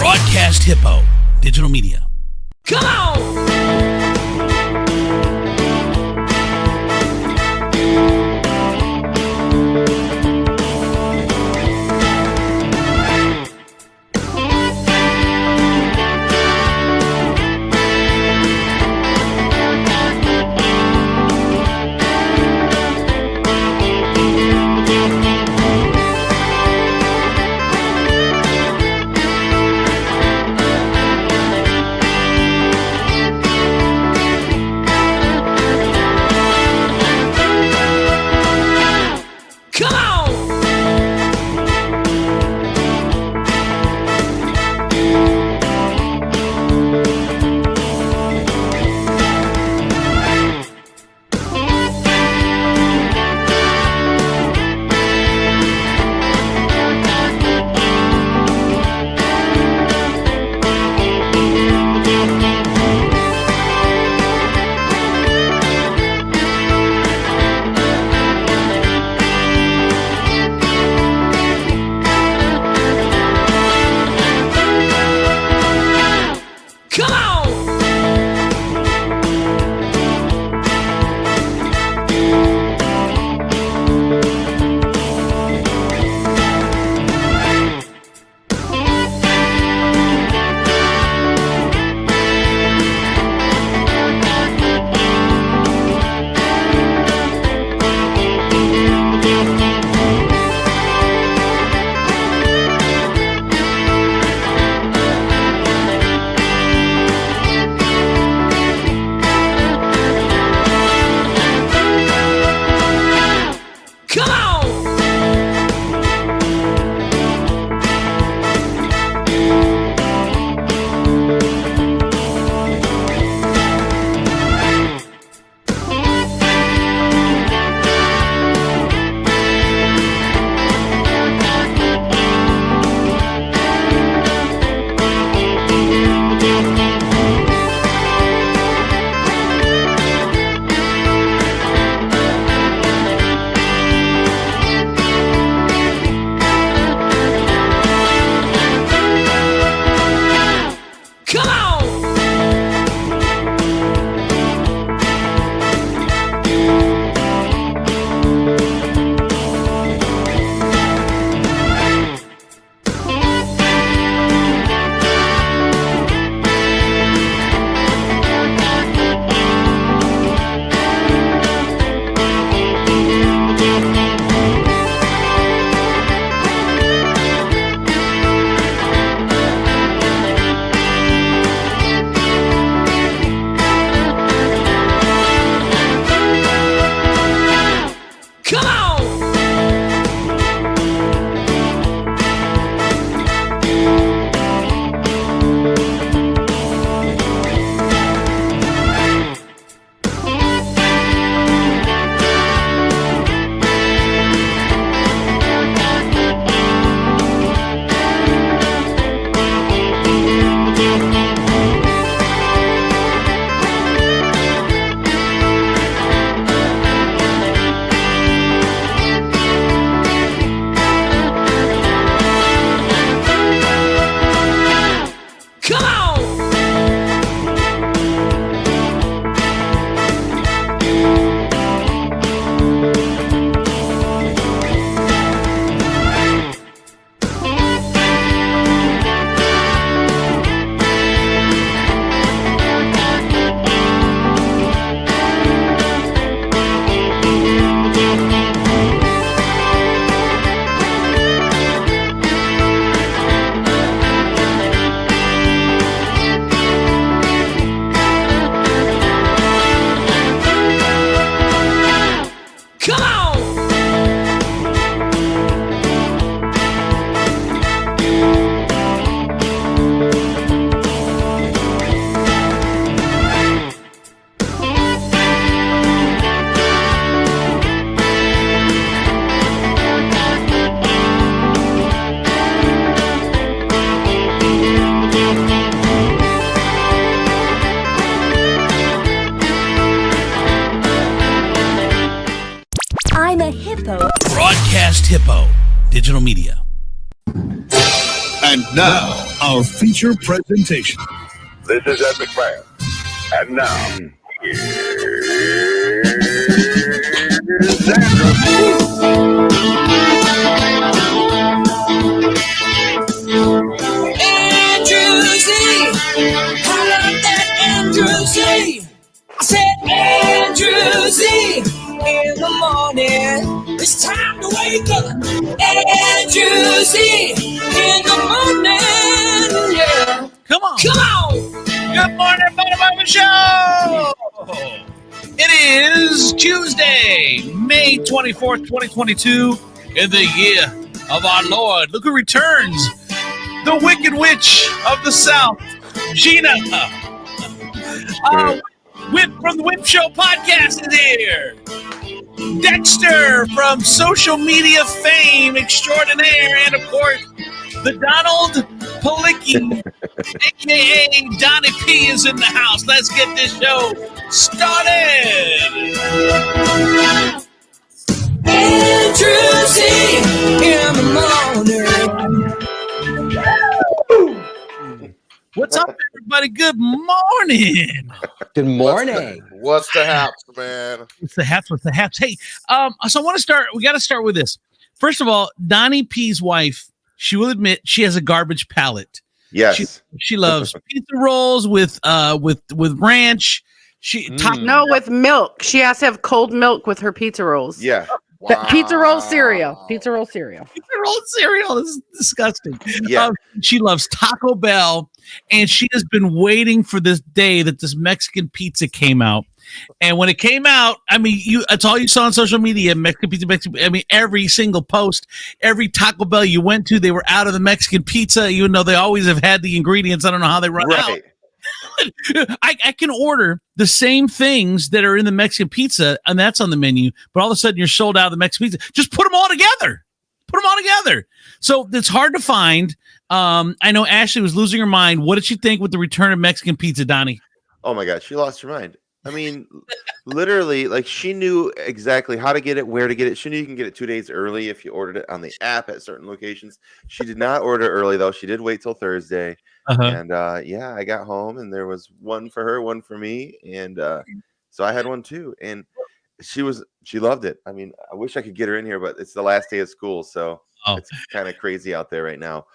Broadcast Hippo Digital Media. Come on! I'm a hippo. Broadcast Hippo Digital Media. And now, our feature presentation. This is Ed McMahon. And now, here's Andrew. Andrew Z. I love that Andrew Z. I said Andrew Z. In the morning, it's time to wake up. Andrew Z. In the morning, yeah. Come on. Come on. Good morning, Bada Show. It is Tuesday, May 24th, 2022, in the year of our Lord. Look who returns. The Wicked Witch of the South, Gina. Whip from the Whip Show podcast is here. Dexter from social media fame extraordinaire, and of course, the Donald Palicki, a.k.a. Donnie P, is in the house. Let's get this show started. Andrew Z. In the morning. What's up, everybody? Good morning. Good morning. What's the haps, man? What's the haps? Hey, so I want to start. We got to start with this. First of all, Donnie P's wife, she will admit she has a garbage palate. Yes. She loves pizza rolls with ranch. No, with milk. She has to have cold milk with her pizza rolls. Yeah. Pizza roll cereal. Pizza roll cereal. Pizza roll cereal is disgusting. Yeah. She loves Taco Bell, and she has been waiting for this day that this Mexican pizza came out. And when it came out, I mean, it's all you saw on social media, Mexican pizza. I mean, every single post, every Taco Bell you went to, they were out of the Mexican pizza, even though they always have had the ingredients. I don't know how they run out. I can order the same things that are in the Mexican pizza, and that's on the menu, but all of a sudden you're sold out of the Mexican pizza. Just put them all together. So it's hard to find. I know Ashley was losing her mind. What did she think with the return of Mexican pizza, Donnie? Oh my God, she lost her mind. I mean, literally, like, she knew exactly how to get it, where to get it. She knew you can get it 2 days early if you ordered it on the app at certain locations. She did not order early, though. She did wait till Thursday. And yeah, I got home and there was one for her, one for me. And so I had one too. And she loved it. I mean, I wish I could get her in here, but it's the last day of school. So it's kind of crazy out there right now.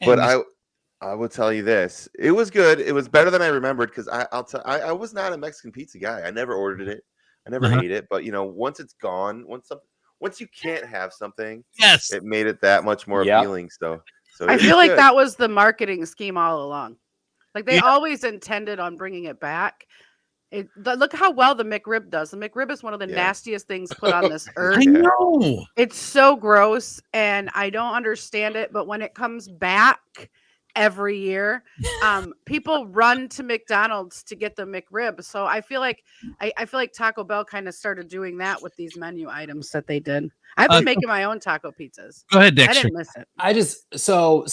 But I will tell you this. It was good. It was better than I remembered because I was not a Mexican pizza guy. I never ordered it. I never ate it. But, you know, once it's gone, once you can't have something, yes, it made it that much more appealing. So I feel like that was the marketing scheme all along. Like they always intended on bringing it back. Look how well the McRib does. The McRib is one of the nastiest things put on this earth. I know. It's so gross, and I don't understand it. But when it comes back every year, people run to McDonald's to get the McRib. So I feel like Taco Bell kind of started doing that with these menu items that they did. I've been making my own taco pizzas. Go ahead, Dexter. I didn't miss it. So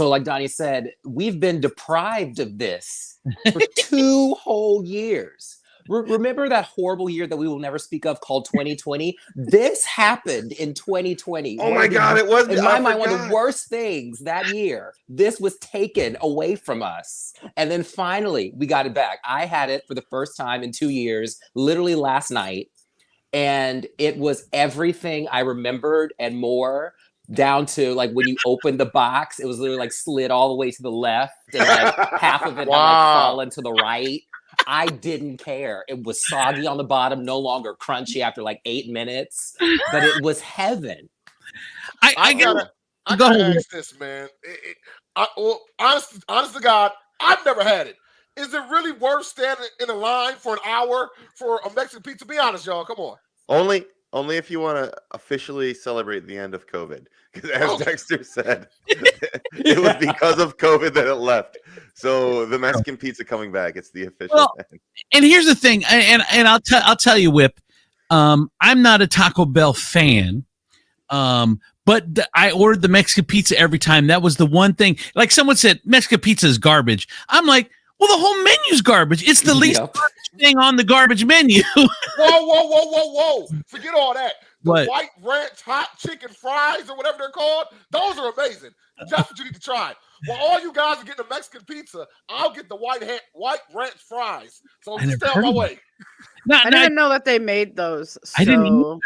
like Donnie said, we've been deprived of this for 2 whole years. Remember that horrible year that we will never speak of called 2020? This happened in 2020. Oh my God, it was in my mind one of the worst things that year. This was taken away from us. And then finally we got it back. I had it for the first time in 2 years, literally last night. And it was everything I remembered and more, down to like when you opened the box, it was literally like slid all the way to the left and like half of it had like fallen to the right. I didn't care. It was soggy on the bottom, no longer crunchy after like 8 minutes, but it was heaven. I gotta ask this, man. Honest to God, I've never had it. Is it really worth standing in a line for an hour for a Mexican pizza? Be honest, y'all. Come on. Only if you want to officially celebrate the end of COVID. Because as Dexter said, it was because of COVID that it left. So the Mexican pizza coming back, it's the official end. And here's the thing, and I'll tell you, Whip, I'm not a Taco Bell fan. But I ordered the Mexican pizza every time. That was the one thing. Like someone said, Mexican pizza is garbage. I'm like, well, the whole menu's garbage. It's the least garbage thing on the garbage menu. Whoa. Forget all that. The What? White Ranch hot chicken fries or whatever they're called. Those are amazing. That's what you need to try. While all you guys are getting a Mexican pizza, I'll get the White Ranch fries. So I just never stay on my heard of way. No, I no, didn't know that they made those. I didn't so-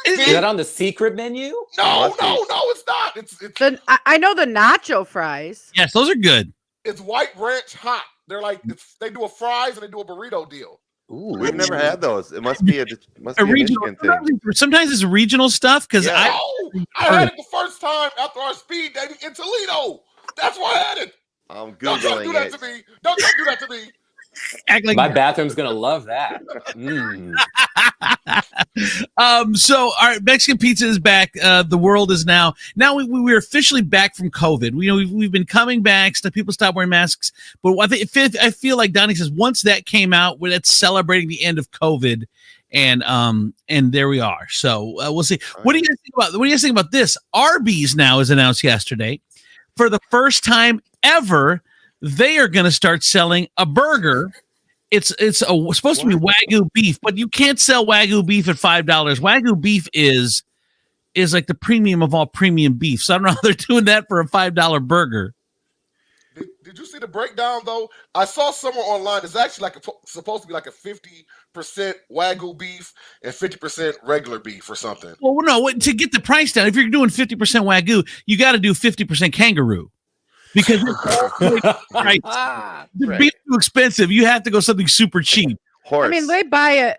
Is that on the secret menu? No, it's not. I know the nacho fries. yes, those are good. It's White Ranch hot. They're like they do a fries and they do a burrito deal. Ooh, We've never had those. It must be a Regional. Michigan thing. Sometimes it's regional stuff because Yeah. I had it the first time after our speed dating in Toledo. That's why I had it. I'm Don't try to do googling that it. to me. Don't do that to me. act like My bathroom's gonna love that. So our Mexican pizza is back. The world is now we're officially back from COVID. We've been coming back. People stop wearing masks, but I feel like Donnie says once that came out, that's celebrating the end of COVID, and there we are. So we'll see. What do you guys think about this? Arby's now is announced yesterday for the first time ever. They are going to start selling a burger. It's supposed to be Wagyu beef, but you can't sell Wagyu beef at $5. Wagyu beef is like the premium of all premium beef. So I don't know how they're doing that for a $5 burger. Did you see the breakdown though? I saw somewhere online. It's actually supposed to be like a 50% Wagyu beef and 50% regular beef or something. Well, no, to get the price down, if you're doing 50% Wagyu, you got to do 50% kangaroo. Because right, the beef too expensive. You have to go something super cheap. I mean, they buy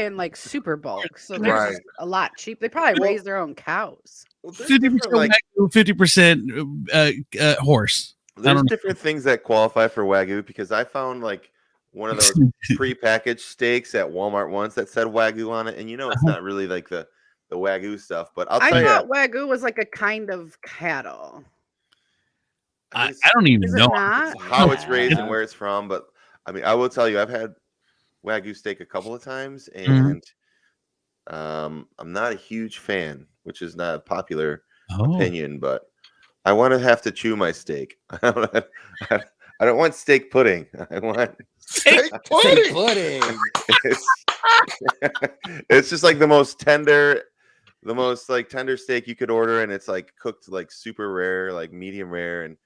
in like super bulk, so they're Right. just a lot cheap. They probably raise their own cows. 50% Wagyu, 50% horse. There's different things that qualify for Wagyu because I found like one of those prepackaged steaks at Walmart once that said Wagyu on it, and it's not really like the Wagyu stuff. But I'll tell I you, thought Wagyu was like a kind of cattle. I don't even Is it know not? how it's raised and where it's from, but I mean, I will tell you, I've had Wagyu steak a couple of times, and I'm not a huge fan, which is not a popular opinion, but I want to have to chew my steak. I don't want steak pudding. I want steak pudding. It's just like the most tender steak you could order, and it's like cooked like super rare, like medium rare, and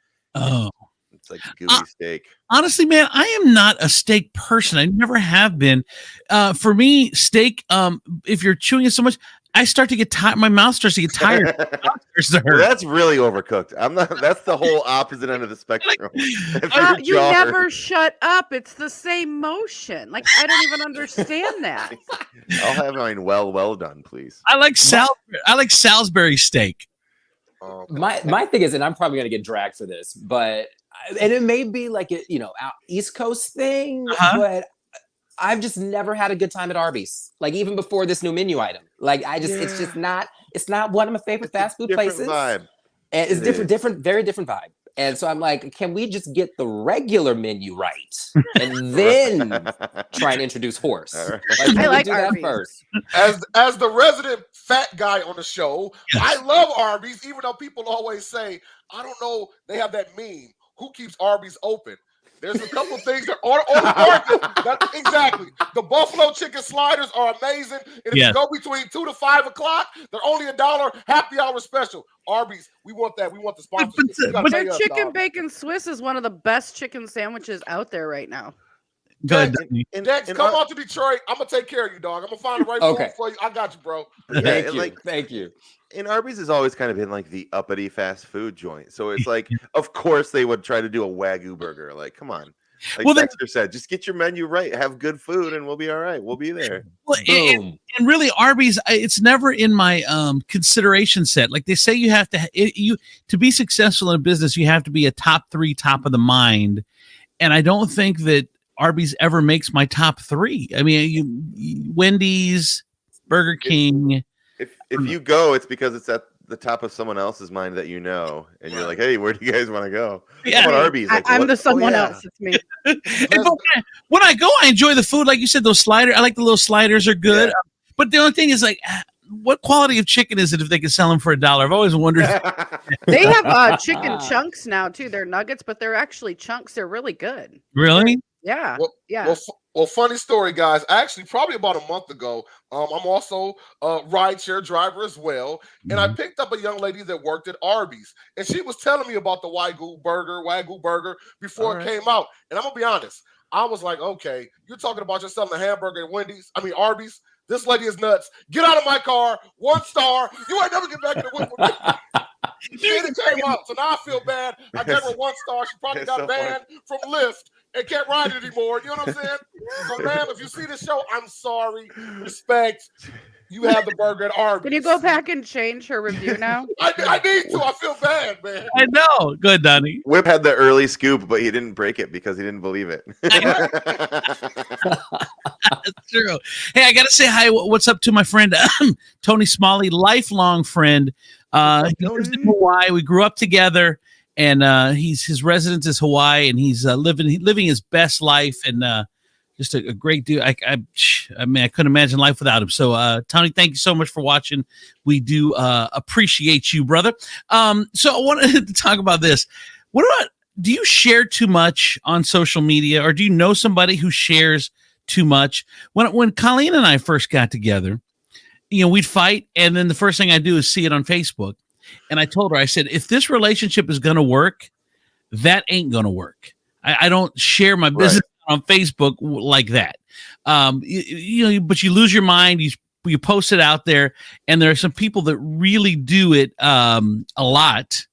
it's like gooey steak. Honestly, man, I am not a steak person. I never have been. For me, steak, if you're chewing it so much, I start to get tired. My mouth starts to get tired. Well, that's really overcooked. I'm not. That's the whole opposite end of the spectrum. You never shut up. It's the same motion. Like I don't even understand that. I'll have mine well done, please. I like Salisbury steak. My thing is, and I'm probably gonna get dragged for this, but and it may be like a East Coast thing, but I've just never had a good time at Arby's. Like even before this new menu item. Like it's not one of my favorite fast food places. Vibe. And it's different, very different vibe. And so I'm like, can we just get the regular menu right and then try and introduce horse? Right. Like, I like do that Arby's. first. As the resident fat guy on the show, I love Arby's, even though people always say, I don't know, they have that meme. Who keeps Arby's open? There's a couple of things that are on the market. Exactly. The buffalo chicken sliders are amazing. And if you go between 2 to 5 o'clock, they're only $1 happy hour special. Arby's, we want that. We want the sponsorship. But their chicken bacon Swiss is one of the best chicken sandwiches out there right now. Good. Dex, come on to Detroit. I'm gonna take care of you, dog. I'm gonna find the right food for you. I got you, bro. Thank you. And Arby's has always kind of been like the uppity fast food joint. So it's like, of course they would try to do a Wagyu burger. Like, come on. Like Dexter said, just get your menu right, have good food, and we'll be all right. We'll be there. Well, and really, Arby's, it's never in my consideration set. Like they say, you have to be successful in a business, you have to be a top 3, top of the mind. And I don't think that Arby's ever makes my top 3. I mean, Wendy's, Burger King. If you go, it's because it's at the top of someone else's mind that and you're like, hey, where do you guys want to go? Yeah, Arby's. Like, I'm the someone else. It's me. When I go, I enjoy the food. Like you said, those sliders. I like the little sliders are good. Yeah. But the only thing is, like, what quality of chicken is it if they can sell them for $1? I've always wondered. They have chicken chunks now too. They're nuggets, but they're actually chunks. They're really good. Really? Yeah. Well, Well, funny story, guys. Actually, probably about a month ago, I'm also a rideshare driver as well, and I picked up a young lady that worked at Arby's, and she was telling me about the Wagyu burger before it came out. And I'm gonna be honest, I was like, okay, you're talking about just selling a hamburger at Arby's. This lady is nuts. Get out of my car. 1 star. You ain't never get back to the whip with me. It came out, so now I feel bad. I gave her 1 star. She probably got banned from Lyft and can't ride it anymore. You know what I'm saying? So, ma'am, if you see this show, I'm sorry. Respect. You have the burger at Arby's. Can you go back and change her review now? I need to. I feel bad, man. I know. Good, Donnie. Whip had the early scoop, but he didn't break it because he didn't believe it. That's true. Hey, I gotta say hi. What's up to my friend Tony Smalley, lifelong friend. He lives in Hawaii. We grew up together, and his residence is Hawaii, and he's living his best life, and just a great dude. I mean, I couldn't imagine life without him. So, Tony, thank you so much for watching. We do appreciate you, brother. So I wanted to talk about this. What about, do you share too much on social media, or do you know somebody who shares too much? When Colleen and I first got together, you know, we'd fight, and then the first thing I do is see it on Facebook. And I told her, I said, if this relationship is going to work, that ain't going to work. I don't share my business on Facebook like that. You know, but you lose your mind. You post it out there, and there are some people that really do it a lot.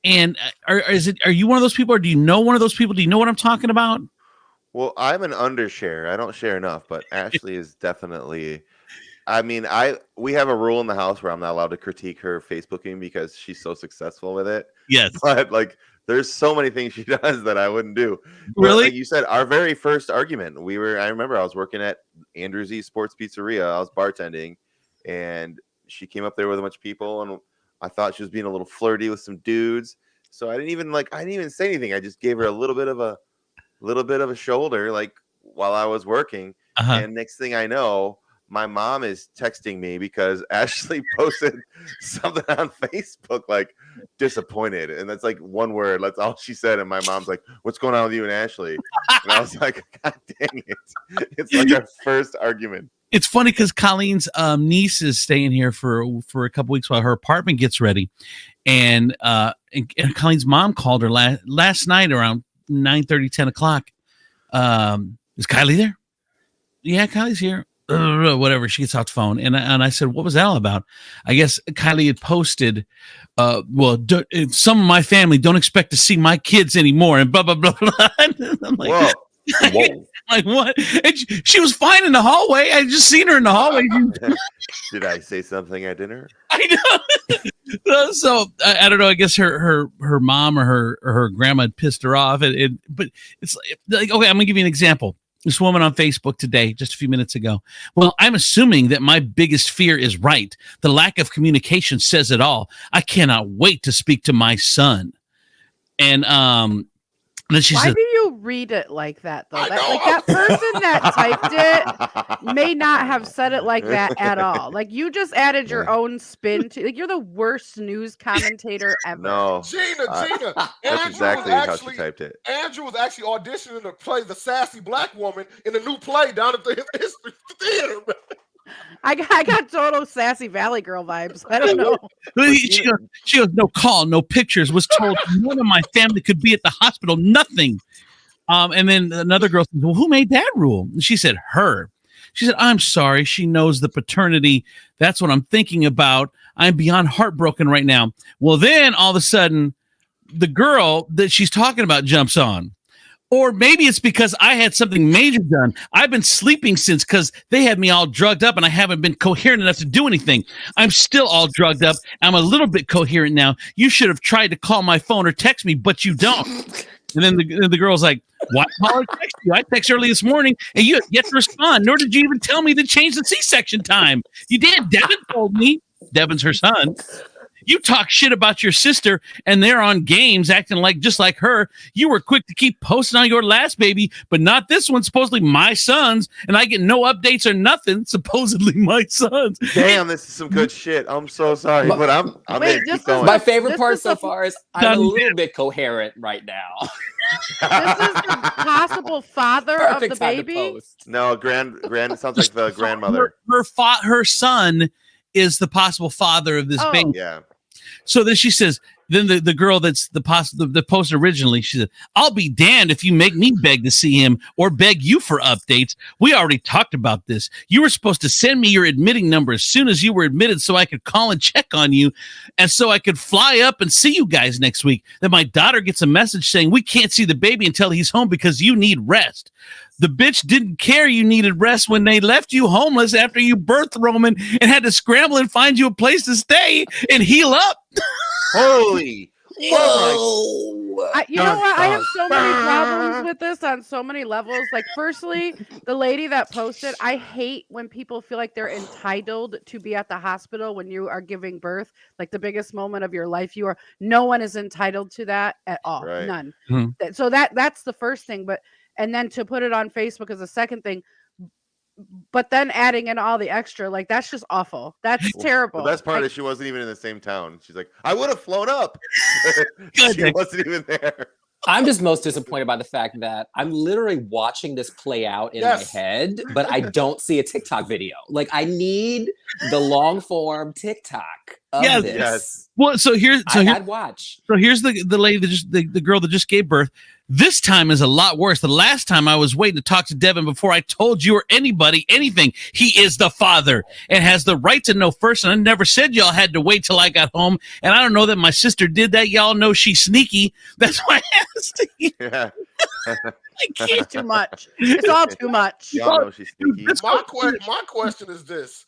And are you one of those people, or do you know one of those people? Do you know what I'm talking about? Well, I'm an undershare. I don't share enough, but Ashley is definitely. I mean, we have a rule in the house where I'm not allowed to critique her Facebooking because she's so successful with it. Yes, but like, there's so many things she does that I wouldn't do. Really? But like you said, our very first argument, I remember I was working at Andrew's Sports Pizzeria. I was bartending, and she came up there with a bunch of people, and I thought she was being a little flirty with some dudes. So I didn't even say anything. I just gave her a little bit of a shoulder, like, while I was working. And next thing I know, my mom is texting me because Ashley posted something on Facebook, like, disappointed. And that's like one word. That's all she said. And my mom's like, what's going on with you and Ashley? And I was like, God dang it. It's like our first argument. It's funny because Colleen's niece is staying here for a couple weeks while her apartment gets ready. And Colleen's mom called her last night around 9:30, 10 o'clock. Is Kylie there? Yeah, Kylie's here. Whatever. She gets off the phone, and I said, "What was that all about?" I guess Kylie had posted, some of my family don't expect to see my kids anymore, and blah blah blah blah. And I'm like, whoa. Like what? And she was fine in the hallway. I just seen her in the hallway. Did I say something at dinner? I know. So I don't know. I guess her mom or her grandma had pissed her off. But it's like, okay, I'm gonna give you an example. This woman on Facebook today, just a few minutes ago. Well, I'm assuming that my biggest fear is right. The lack of communication says it all. I cannot wait to speak to my son. And then she Why said, do you read it like that, though? That person that typed it may not have said it like that at all. Like, you just added your own spin to, like, you're the worst news commentator ever. No. Gina. That's exactly how she typed it. Andrew was actually auditioning to play the sassy black woman in a new play down at the History Theater. I got total Sassy Valley Girl vibes. I don't know. She goes, no call, no pictures. Was told none of my family could be at the hospital. Nothing. And then another girl said, well, who made that rule? And she said, her. She said, I'm sorry. She knows the paternity. That's what I'm thinking about. I'm beyond heartbroken right now. Well, then all of a sudden, the girl that she's talking about jumps on. Or maybe it's because I had something major done. I've been sleeping since because they had me all drugged up and I haven't been coherent enough to do anything. I'm still all drugged up. I'm a little bit coherent now. You should have tried to call my phone or text me, but you don't. And then the girl's like, why call or text you? I texted early this morning and you have yet to respond, nor did you even tell me to change the C-section time. You did. Devin told me. Devin's her son. You talk shit about your sister and they're on games acting like just like her. You were quick to keep posting on your last baby, but not this one, supposedly my son's, and I get no updates or nothing, supposedly my son's. Damn, this is some good shit. I'm so sorry, but I'm Wait, in. just Keep going. My favorite part so far is I'm a little bit coherent right now. the possible father of Perfect the time to baby. post. No, grand. It sounds like the grandmother. Her son is the possible father of this Oh. baby. Yeah. So then she says, then the girl that's the post originally, she said, "I'll be damned if you make me beg to see him or beg you for updates. We already talked about this. You were supposed to send me your admitting number as soon as you were admitted so I could call and check on you and so I could fly up and see you guys next week. Then my daughter gets a message saying we can't see the baby until he's home because you need rest. The bitch didn't care you needed rest when they left you homeless after you birthed Roman and had to scramble and find you a place to stay and heal up." Holy. Whoa! You know what? I have so many problems with this on so many levels. Like, firstly, the lady that posted, I hate when people feel like they're entitled to be at the hospital when you are giving birth, like the biggest moment of your life. No one is entitled to that at all. Right. None. Mhm. So that's the first thing. And then to put it on Facebook is the second thing. But then adding in all the extra, like, that's just awful. That's terrible. The best part Like, is she wasn't even in the same town. She's like, I would have flown up. Good. She wasn't even there. I'm just most disappointed by the fact that I'm literally watching this play out in Yes. my head, but I don't see a TikTok video. Like, I need the long form TikTok of Yes. this. Yes. Well, I'd watch. So here's the lady that just the girl that just gave birth. This time is a lot worse. The last time I was waiting to talk to Devin before I told you or anybody anything. He is the father and has the right to know first. And I never said y'all had to wait till I got home. And I don't know that my sister did that. Y'all know she's sneaky. That's why I asked you. Yeah. it's too much. It's all too much. Y'all know she's sneaky. My question is this.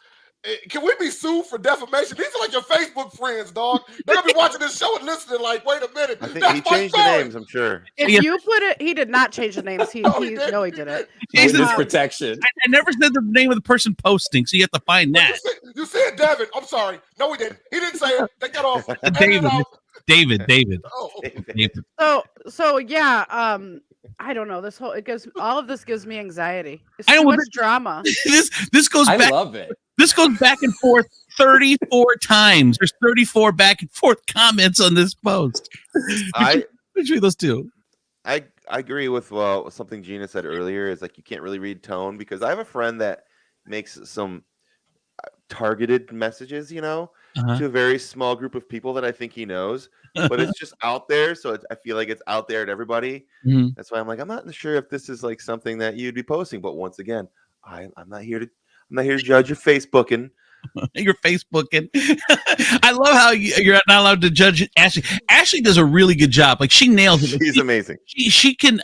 Can we be sued for defamation? These are like your Facebook friends, dog. They're gonna be watching this show and listening like, wait a minute. I think that's he my changed the story. names, I'm sure. If Yeah. you put it, he did not change the names. He didn't. he didn't. Jason, Witness Um, protection. I never said the name of the person posting, so you have to find that. You said Devin. I'm sorry. No, he didn't. He didn't say it. Take that off. Edit it David. out. David. Oh. David. So yeah, I don't know. All of this gives me anxiety. It's I too know, much but drama. This goes I back. love it. This goes back and forth 34 times. There's 34 back and forth comments on this post. I Between those two. I agree with something Gina said earlier. Is like you can't really read tone, because I have a friend that makes some targeted messages, Uh-huh. to a very small group of people that I think he knows, but it's just out there. So I feel like it's out there to everybody. Mhm. That's why I'm like, I'm not sure if this is like something that you'd be posting. But once again, I'm not here to judge your Facebooking. You're Facebooking. I love how you're not allowed to judge Ashley. Ashley does a really good job. Like, she nails it. She's amazing. She can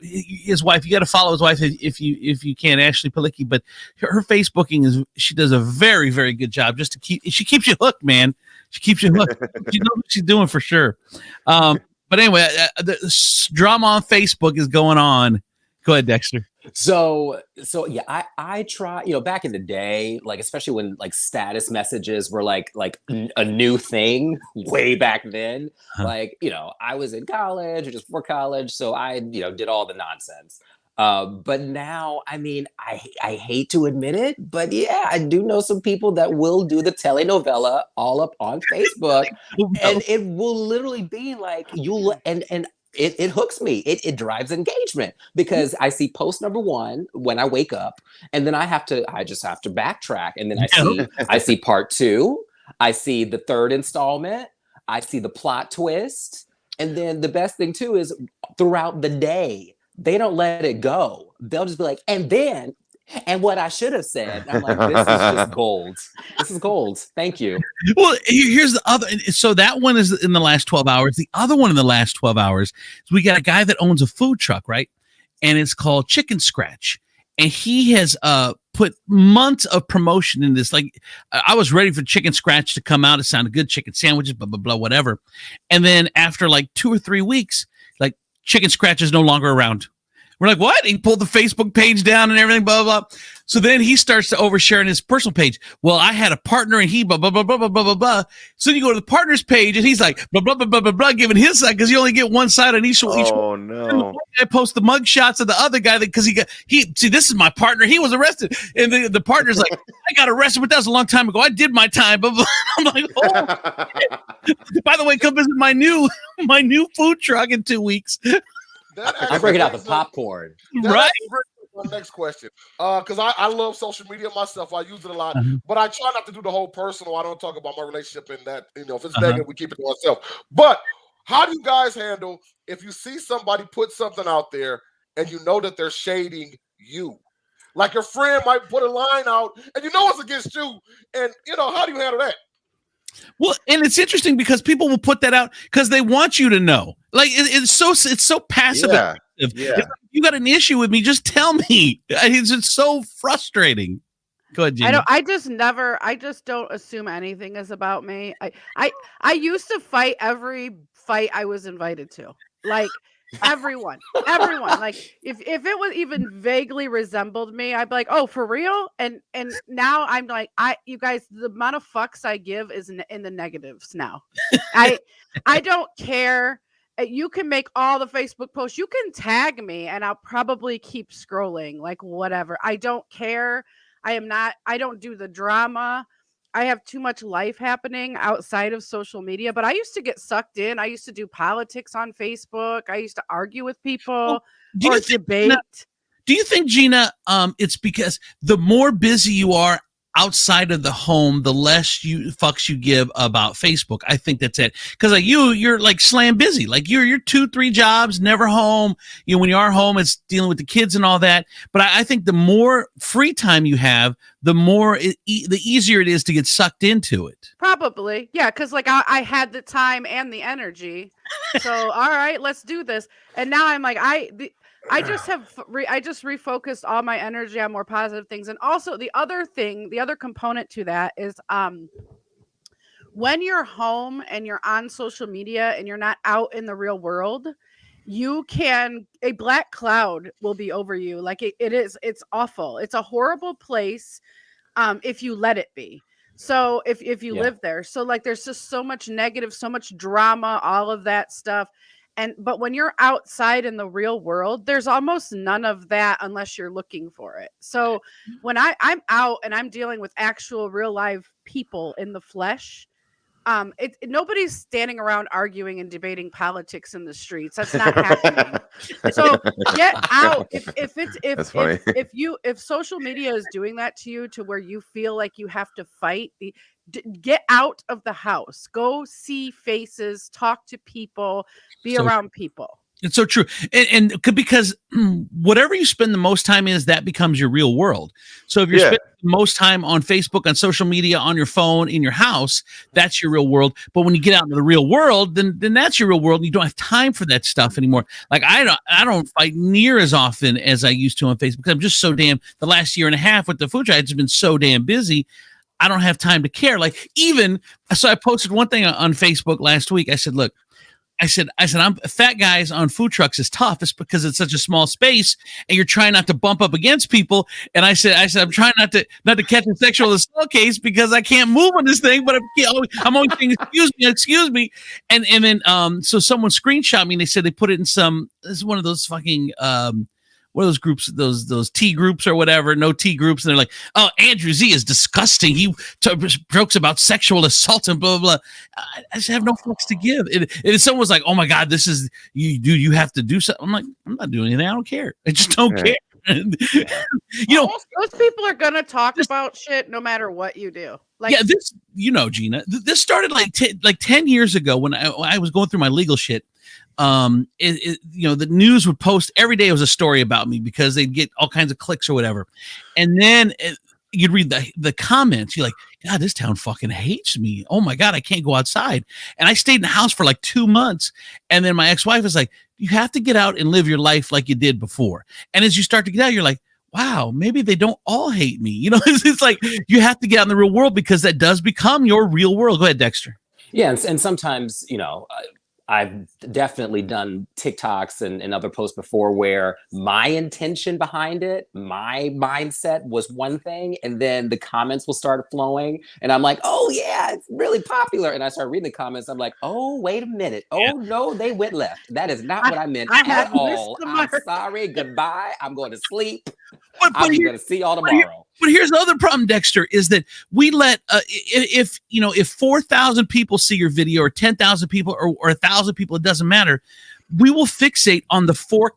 his wife. You got to follow his wife if you can, Ashley Palicki. But her Facebooking she does a very, very good job. Just to she keeps you hooked, man. She keeps you hooked. She knows what she's doing for sure. But anyway, the drama on Facebook is going on. Go ahead, Dexter. So yeah, I try, back in the day, like, especially when like status messages were like a new thing way back then. Huh. Like, I was in college or just before college, so I, did all the nonsense. But now, I mean, I hate to admit it, but yeah, I do know some people that will do the telenovela all up on Facebook, and it will literally be like it hooks me. It drives engagement, because I see post number 1 when I wake up, and then I just have to backtrack, and then I see part 2, I see the 3rd installment, I see the plot twist, and then the best thing too is throughout the day they don't let it go. They'll just be like, and what I should have said. I'm like, this is just gold. This is gold. Thank you. Well, here's the other. So that one is in the last 12 hours. The other one in the last 12 hours is we got a guy that owns a food truck, right? And it's called Chicken Scratch. And he has put months of promotion in this. Like, I was ready for Chicken Scratch to come out. It sounded good. Chicken sandwiches, blah, blah, blah, whatever. And then after like 2 or 3 weeks, like, Chicken Scratch is no longer around. We're like, what? He pulled the Facebook page down and everything, blah, blah, blah. So then he starts to overshare on his personal page. Well, I had a partner and he blah, blah, blah, blah, blah, blah, blah, blah. So you go to the partner's page and he's like, blah, blah, blah, blah, blah, blah, giving his side, because you only get one side on each. Oh, And the no. one guy posts the mug shots of the other guy because see, this is my partner. He was arrested. And the partner's like, I got arrested, but that was a long time ago. I did my time. Blah, blah. I'm like, oh. By the way, come visit my new food truck in 2 weeks. That I'm bringing out the brings up- popcorn. that Right? actually brings up my next question. Because I love social media myself. I use it a lot, Uh-huh. but I try not to do the whole personal. I don't talk about my relationship in that. If it's Uh-huh. negative, we keep it to ourselves. But how do you guys handle if you see somebody put something out there and you know that they're shading you? Like your friend might put a line out and you know it's against you. And, how do you handle that? Well, and it's interesting because people will put that out because they want you to know. Like it's so passive. Yeah. aggressive. Yeah. It's like, you got an issue with me, just tell me. It's just so frustrating. Go ahead, Gina. I just don't assume anything is about me. I used to fight every fight I was invited to. Like everyone. Like if it was even vaguely resembled me, I'd be like, oh, for real? And now I'm like, you guys, the amount of fucks I give is in the negatives now. I don't care. You can make all the Facebook posts. You can tag me and I'll probably keep scrolling, like whatever. I don't care. I don't do the drama. I have too much life happening outside of social media, but I used to get sucked in. I used to do politics on Facebook. I used to argue with people do you or think, debate. Do you think, Gina, it's because the more busy you are outside of the home, the less fucks you give about Facebook? I think that's it. Because like you're like slam busy. Like you're 2-3 jobs, never home. When you are home, it's dealing with the kids and all that. But I think the more free time you have, the more the easier it is to get sucked into it. Probably. Yeah, because like I had the time and the energy. So all right, let's do this. And now I'm like, I just refocused all my energy on more positive things. And also the other component to that is when you're home and you're on social media and you're not out in the real world, a black cloud will be over you. Like it's awful. It's a horrible place if you let it be. So if you live there, so like there's just so much negative, so much drama, all of that stuff. But when you're outside in the real world, there's almost none of that unless you're looking for it. So when I'm out and I'm dealing with actual real life people in the flesh, nobody's standing around arguing and debating politics in the streets. That's not happening. So get out. If social media is doing that to you to where you feel like you have to fight, get out of the house. Go see faces, talk to people, be around people. It's so true. And because whatever you spend the most time in, that becomes your real world. So if you're spending the most time on Facebook, on social media, on your phone, in your house, that's your real world. But when you get out into the real world, then that's your real world. And you don't have time for that stuff anymore. Like I don't fight near as often as I used to on Facebook because I'm just so damn, the last year and a half with the food drive, it's been so damn busy. I don't have time to care. Like so I posted one thing on Facebook last week. I said, look, I'm fat guys on food trucks is tough. It's because it's such a small space and you're trying not to bump up against people. And I said, I'm trying not to catch a sexual assault case because I can't move on this thing, but I'm always saying, excuse me. And then, so someone screenshot me and they said they put it in this is one of those fucking, what are those groups, those T groups or whatever, no T groups. And they're like, oh, Andrew Z is disgusting. He jokes about sexual assault and blah, blah, blah. I just have no fucks to give. And someone was like, oh my God, this is, you have to do something. I'm like, I'm not doing anything. I don't care. I just don't care. Those people are going to talk about shit no matter what you do. Like, yeah, this, Gina, this started like 10 years ago when I was going through my legal shit. The news would post every day. It was a story about me because they'd get all kinds of clicks or whatever. And then you'd read the comments. You're like, God, this town fucking hates me. Oh my God, I can't go outside. And I stayed in the house for like 2 months. And then my ex-wife was like, you have to get out and live your life like you did before. And as you start to get out, you're like, wow, maybe they don't all hate me. It's like you have to get out in the real world because that does become your real world. Go ahead, Dexter. Yeah, and sometimes, I've definitely done TikToks and other posts before where my intention behind it, my mindset was one thing, and then the comments will start flowing, and I'm like, oh yeah, it's really popular. And I start reading the comments, I'm like, oh, wait a minute. Oh no, they went left. That is not what I meant at all. I'm sorry, goodbye. I'm going to sleep. I'm going to see y'all tomorrow. But here's the other problem, Dexter, is that we let if 4,000 people see your video or 10,000 people or 1,000 people, it doesn't matter. we will fixate on the four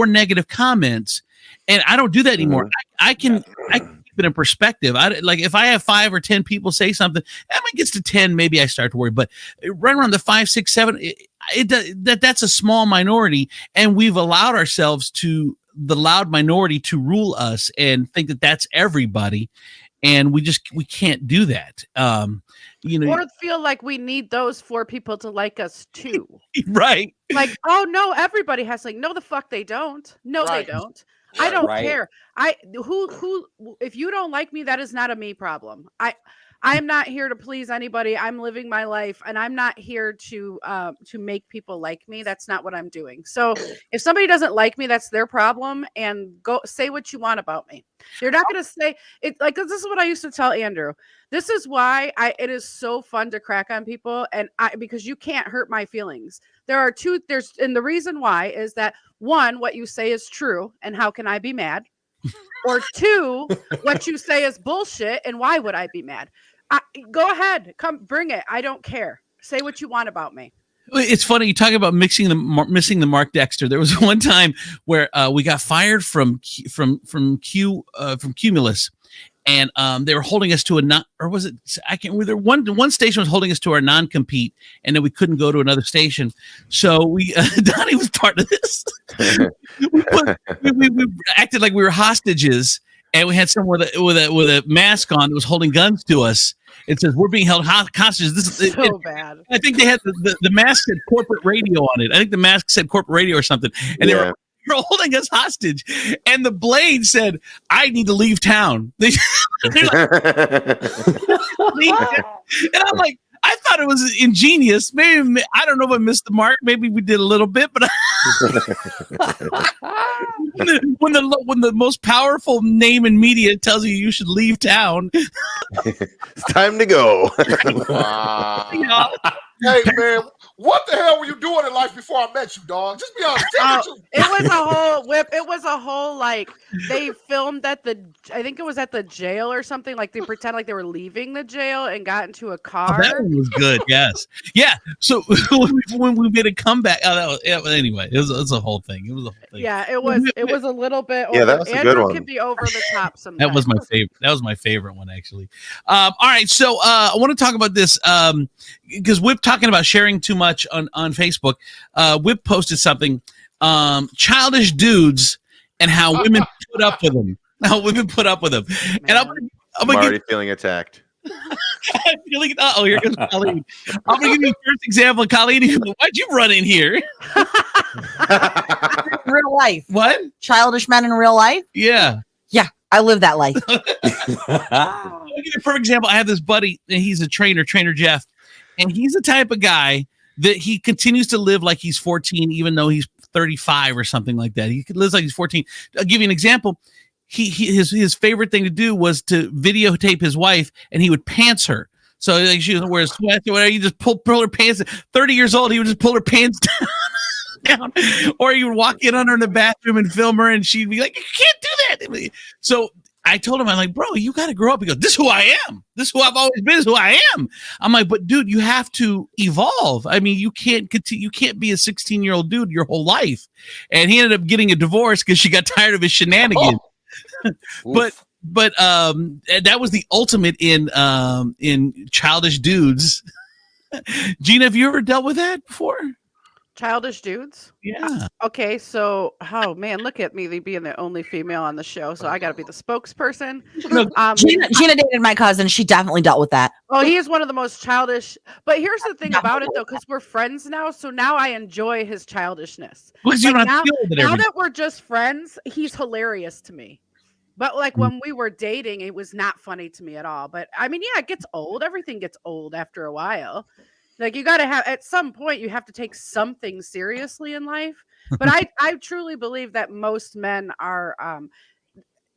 negative comments, and I don't do that anymore. I can keep it in perspective. Like if I have 5 or 10 people say something, and when it gets to 10, maybe I start to worry. But right around the 5, 6, 7, that's a small minority, and we've allowed ourselves to the loud minority to rule us and think that that's everybody, and we can't do that. Or feel like we need those 4 people to like us too. Right. Like, oh no, everybody has like, no, the fuck they don't. No, Right. they don't. I don't Right. care. Who if you don't like me, that is not a me problem. I'm not here to please anybody. I'm living my life, and I'm not here to make people like me. That's not what I'm doing. So if somebody doesn't like me, that's their problem, and go say what you want about me. You're not going to say it. Like, this is what I used to tell Andrew. This is why it is so fun to crack on people, because you can't hurt my feelings. And the reason why is that 1, what you say is true, and how can I be mad? Or 2, what you say is bullshit, and why would I be mad? Go ahead, come bring it. I don't care. Say what you want about me. It's funny you talk about missing the Mark Dexter. There was one time where we got fired from Cumulus, and they were holding us to one station was holding us to our non-compete, and then we couldn't go to another station. So we Donnie was part of this. we acted like we were hostages, and we had someone with a mask on that was holding guns to us. It says we're being held hostage. This is so bad. I think they had the mask said corporate radio on it. I think the mask said corporate radio or something, and they were holding us hostage. And the Blade said, "I need to leave town." They're like, and I'm like, I thought it was ingenious. Maybe I don't know if I missed the mark. Maybe we did a little bit, but when the most powerful name in media tells you should leave town, It's time to go. Wow. Hey man, what the hell were you doing in life before I met you, dog? Just be honest. Tell me the truth. It was a whole whip. It was a whole like they filmed I think it was at the jail or something. Like they pretend like they were leaving the jail and got into a car. Oh, that one was good. Yes, yeah. So when we made a comeback, anyway, it was a whole thing. It was a whole thing. Yeah, it was a little bit. Yeah, that was a Andrew good one. Can be over the top sometimes. That was my favorite. That was my favorite one, actually. All right, so I want to talk about this because Whip talking about sharing too much on Facebook. Whip posted something, childish dudes and how women put up with them. How women put up with them. And I'm already feeling attacked. feeling. Oh, here goes Colleen. I'm gonna give you the first example. Colleen, why'd you run in here? Real life. What? Childish men in real life? Yeah. Yeah, I live that life. I'll give you a perfect example. I have this buddy, and he's a trainer Jeff, and he's the type of guy that he continues to live like he's 14, even though he's 35 or something like that. He lives like he's 14. I'll give you an example. His favorite thing to do was to videotape his wife, and he would pants her. So like she was wearing sweats or whatever. You just pull her pants. 30 years old, he would just pull her pants down. Or he would walk in on her in the bathroom and film her, and she'd be like, "You can't do that." So I told him, I'm like, "Bro, you got to grow up." He goes, "This is who I am. This is who I've always been. This is who I am." I'm like, "But dude, you have to evolve. I mean, you can't continue. You can't be a 16-year-old dude your whole life." And he ended up getting a divorce because she got tired of his shenanigans. But that was the ultimate in childish dudes. Gina, have you ever dealt with that before? Childish dudes? Yeah. Okay, so man, look at me being the only female on the show, so I got to be the spokesperson. Gina dated my cousin. She definitely dealt with that. Oh, he is one of the most childish. But here's the thing about it, though, because we're friends now, so now I enjoy his childishness. Because you Like, don't have to deal with it now every that we're just friends, he's hilarious to me. But like when we were dating, it was not funny to me at all. But I mean, yeah, it gets old. Everything gets old after a while. Like you got to have, at some point, you have to take something seriously in life. But I truly believe that most men are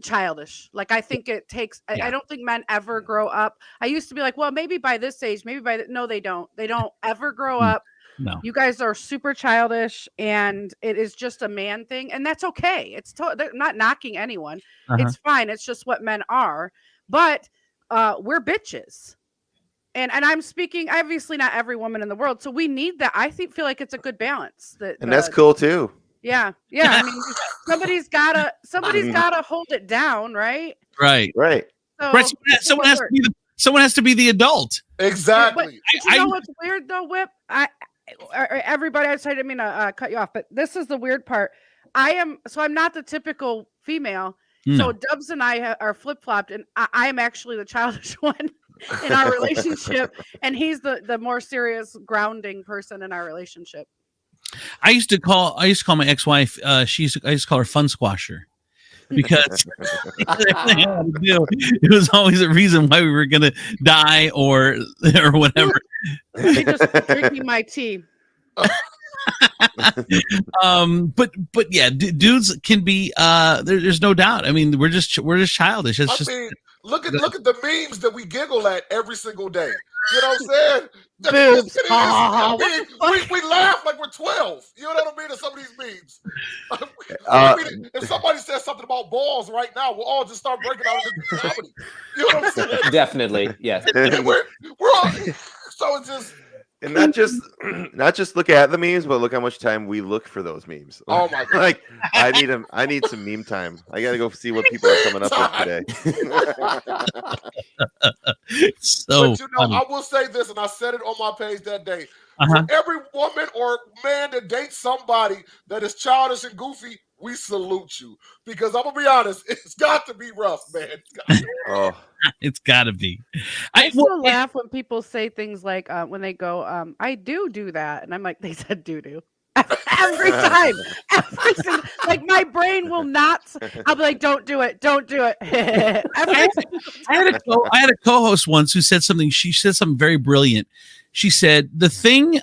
childish. Like I think it takes, I don't think men ever grow up. I used to be like, well, maybe by this age, no, they don't. They don't ever grow up. No. You guys are super childish, and it is just a man thing, and that's okay. They're not knocking anyone. It's fine. It's just what men are. But we're bitches. And I'm speaking obviously not every woman in the world, so we need that. I feel like it's a good balance. And that's cool too. Yeah. I mean, somebody's gotta hold it down, right? Right. So Right. Someone has to be the adult. Exactly. But you know what's weird though, Whip? Everybody, I didn't mean to cut you off, but this is the weird part. I'm not the typical female. No. So Dubs and I are flip-flopped, and I am actually the childish one in our relationship, and he's the more serious, grounding person in our relationship. I used to call my ex-wife. I used to call her Fun Squasher because it was always a reason why we were gonna die or whatever. She just drinking my tea. But yeah, dudes can be. There's no doubt. I mean, we're just childish. It's look at the memes that we giggle at every single day. You know what I'm saying? Boobs. We laugh like we're 12. You know what I mean? At some of these memes. If somebody says something about balls right now, we'll all just start breaking out into comedy. You know what I'm saying? Definitely, yes. We're all, so it's just. And not just look at the memes, but look how much time we look for those memes. Oh my god! Like I need some meme time. I gotta go see what people are coming up with today. So, but funny. I will say this, and I said it on my page that day. Uh-huh. For every woman or man that dates somebody that is childish and goofy, we salute you. Because I'm gonna be honest, it's got to be rough, man. It's got to be. I still laugh when people say things like when they go, I do that. And I'm like, they said do. Every time. Like my brain will not. I'll be like, don't do it. I had a co-host once who said something. She said something very brilliant. She said, the thing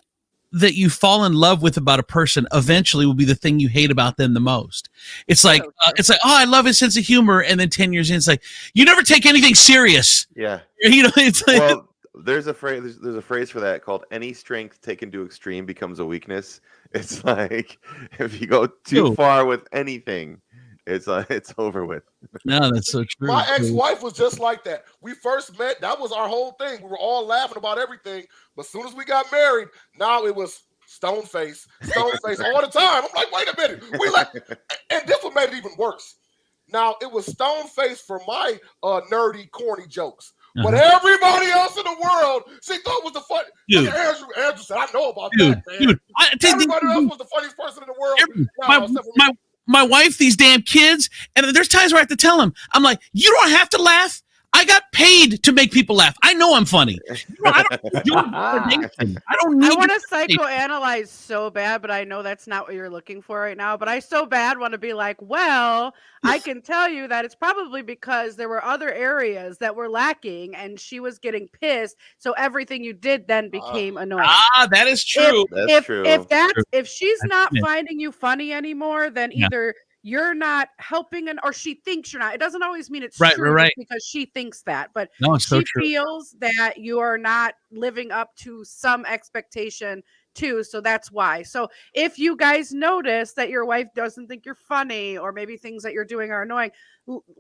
that you fall in love with about a person eventually will be the thing you hate about them the most. It's like, oh, I love his sense of humor. And then 10 years in, it's like, you never take anything serious. Yeah. You know, it's like, well, there's a phrase for that called any strength taken to extreme becomes a weakness. It's like, if you go too far with anything, it's over with. No, that's so true. My ex-wife was just like that. We first met, that was our whole thing. We were all laughing about everything. But as soon as we got married, now it was stone face all the time. I'm like, wait a minute. And this one made it even worse. Now, it was stone face for my nerdy, corny jokes. Uh-huh. But everybody else in the world, she thought was the fun. Andrew said, I know about that, man. Everybody else was the funniest person in the world. My wife, these damn kids, and there's times where I have to tell them, I'm like, you don't have to laugh. I got paid to make people laugh. I know I'm funny. I don't need. I want to psychoanalyze so bad, but I know that's not what you're looking for right now. But I so bad want to be like, well, I can tell you that it's probably because there were other areas that were lacking, and she was getting pissed. So everything you did then became annoying. That is true. If she's not finding you funny anymore, then either you're not helping, or she thinks you're not. It doesn't always mean it's true because she thinks that, but she feels that you are not living up to some expectation too. So that's why. So if you guys notice that your wife doesn't think you're funny, or maybe things that you're doing are annoying,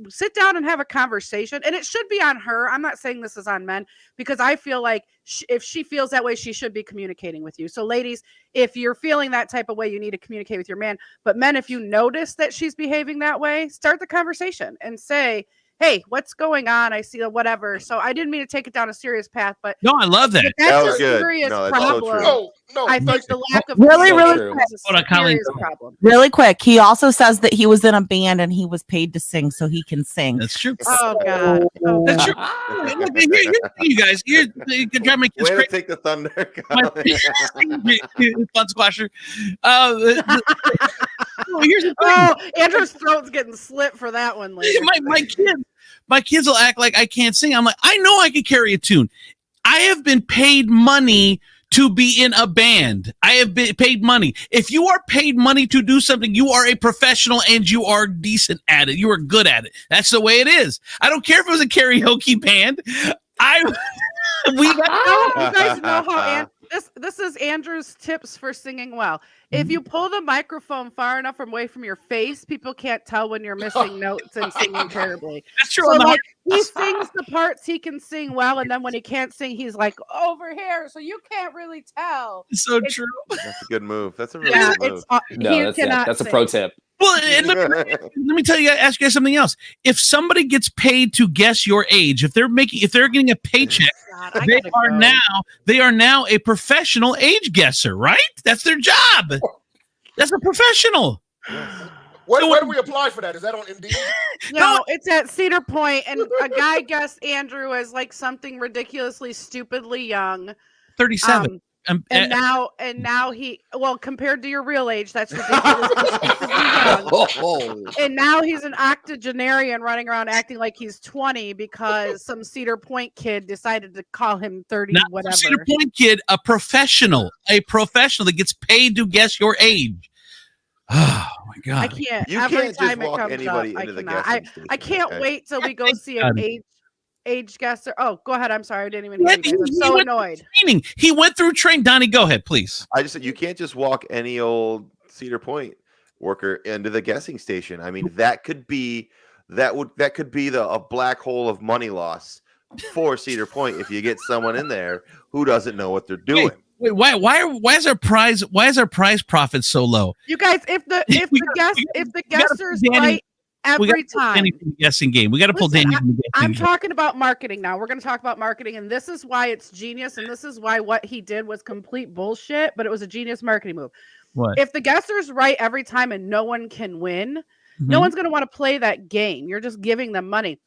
sit down and have a conversation. And it should be on her. I'm not saying this is on men, because I feel like if she feels that way, she should be communicating with you. So ladies, if you're feeling that type of way, you need to communicate with your man. But men, if you notice that she's behaving that way, start the conversation and say, hey, what's going on? I see whatever. So I didn't mean to take it down a serious path, but no, I love that. That was good. Serious problem. No, I think the lack of really is a serious problem. Really quick, he also says that he was in a band and he was paid to sing, so he can sing. That's true. Oh God, that's true. You guys, you can drive my kids crazy. Way to take the thunder. Fun Squasher. Here's the thing. Andrew's throat's getting slit for that one. Later. My kids will act like I can't sing. I'm like, I know I can carry a tune. I have been paid money to be in a band. I have been paid money. If you are paid money to do something, you are a professional and you are decent at it. You are good at it. That's the way it is. I don't care if it was a karaoke band. You guys know how This is Andrew's tips for singing well. If you pull the microphone far enough away from your face, people can't tell when you're missing notes and singing terribly. That's true. So on the like he sings the parts he can sing well, and then when he can't sing, he's like over here, so you can't really tell. It's so true. That's a good move. That's a really Yeah, good move. it's No, that's a pro tip. Well, and let me tell you, ask you guys something else. If somebody gets paid to guess your age, if they're getting a paycheck, God, I they gotta go. they are now a professional age guesser, right? That's their job. That's a professional. Where do we apply for that? Is that on Indeed? No, it's at Cedar Point, and a guy guessed Andrew as like something ridiculously stupidly young. 37. And now he, well, compared to your real age, that's ridiculously stupidly young. Oh. And now he's an octogenarian running around acting like he's 20 because some Cedar Point kid decided to call him 30 not whatever. Cedar Point kid, a professional that gets paid to guess your age. Oh my I God! can't. You Every can't just time it walk comes anybody up, I into the cannot. guessing station, I can't okay? wait till we go see an age guesser. Oh, go ahead. I'm sorry. I didn't even Yeah, hear you. I'm he so went- annoyed. Training. He went through training. Donnie, go ahead, please. I just said you can't just walk any old Cedar Point worker into the guessing station. I mean, that could be a black hole of money loss for Cedar Point if you get someone in there who doesn't know what they're doing. Wait, why is our prize profit so low? You guys, if the guessers Danny- right We every gotta pull time. Danny from the guessing game. We got to pull Listen, Danny from the guessing I'm game. talking about marketing now. We're going to talk about marketing, and this is why it's genius, and this is why what he did was complete bullshit, but it was a genius marketing move. What? If the guesser's right every time and no one can win, no Mhm. one's going to want to play that game. You're just giving them money.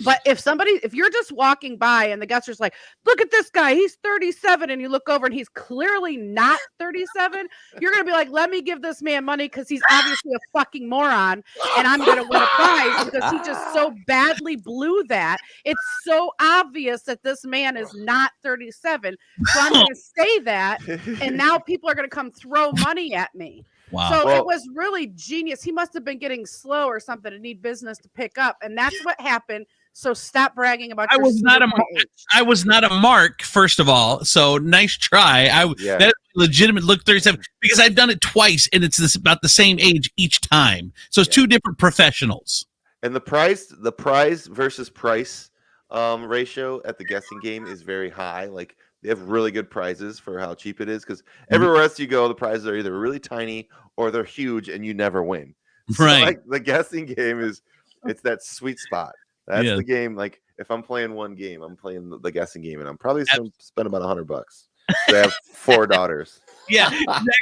But if you're just walking by and the guesser's like, look at this guy, he's 37, and you look over and he's clearly not 37, you're going to be like, let me give this man money because he's obviously a fucking moron, and I'm going to win a prize because he just so badly blew that. It's so obvious that this man is not 37. So I'm going to say that, and now people are going to come throw money at me. Wow. So Well- it was really genius. He must have been getting slow or something and need business to pick up. And that's what happened. So stop bragging about I your was not Cedar a Point age. I was not a mark, first of all. So nice try. Yeah. That legitimate look 37 because I've done it twice and it's about the same age each time. So it's two different professionals. And the prize versus price ratio at the guessing game is very high. Like they have really good prizes for how cheap it is because everywhere else you go, the prizes are either really tiny or they're huge and you never win. So, Right. like the guessing game it's that sweet spot. That's Yeah. the game. Like if I'm playing one game, I'm playing the guessing game, and I'm probably going to spend about $100. They have 4 daughters. Yeah,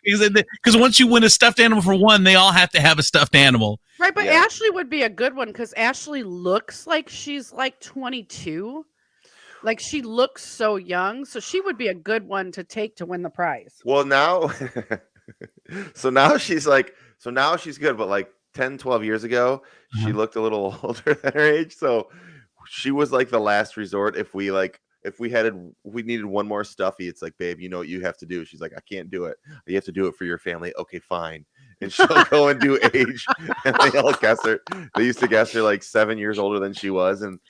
exactly. Because once you win a stuffed animal for one, they all have to have a stuffed animal. Right, but Yeah. Ashley would be a good one because Ashley looks like she's like 22. Like she looks so young. So she would be a good one to take to win the prize. Well, now, now she's good, but like 10, 12 years ago, she looked a little older than her age. So she was like the last resort. If we needed one more stuffy, it's like, babe, you know what you have to do. She's like, I can't do it. You have to do it for your family. Okay, fine. And she'll go and do age. And they all guess her. They used to guess her like 7 years older than she was. And